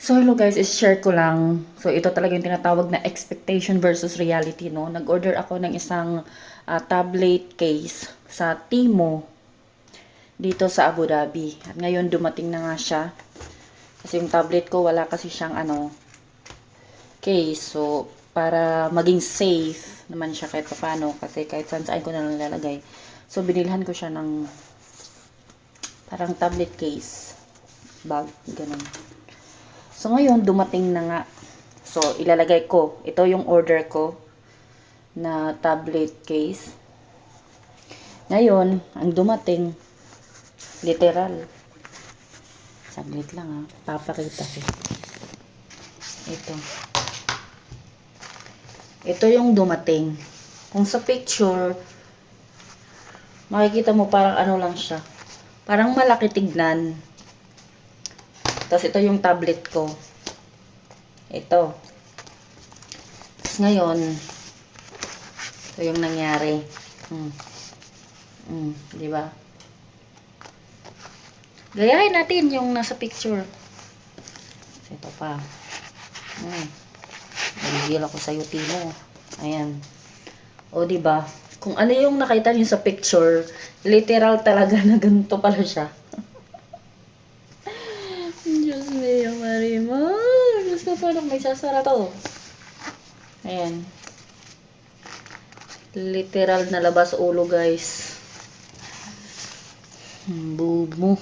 So, hello guys, is-share ko lang. So, ito talaga yung tinatawag na expectation versus reality, no? Nag-order ako ng isang tablet case sa Timo dito sa Abu Dhabi. At ngayon, dumating na nga siya. Kasi yung tablet ko, wala kasi siyang case. So, para maging safe naman siya kahit paano. Kasi kahit saan ko na lang lalagay. So, binilhan ko siya ng parang tablet case. Bag, ganun. So, ngayon, dumating na nga. So, ilalagay ko. Ito yung order ko na tablet case. Ngayon, ang dumating, literal. Saglit lang ha. Papakita ko. Ito. Ito yung dumating. Kung sa picture, makikita mo parang ano lang siya. Parang malaki tignan. Tapos ito yung tablet ko. Ito. Tapos ngayon, ito yung nangyari. Di ba? Gayahin natin yung nasa picture. Tapos ito pa. Nagigil ako sa Timo. Ayan. O, di ba? Kung ano yung nakita niyo sa picture, literal talaga na ganito pala siya. Diyos mio, Marimar. Diyos ko, paano may sasara to? Ayan. Literal na labas ulo, guys. Boob mo.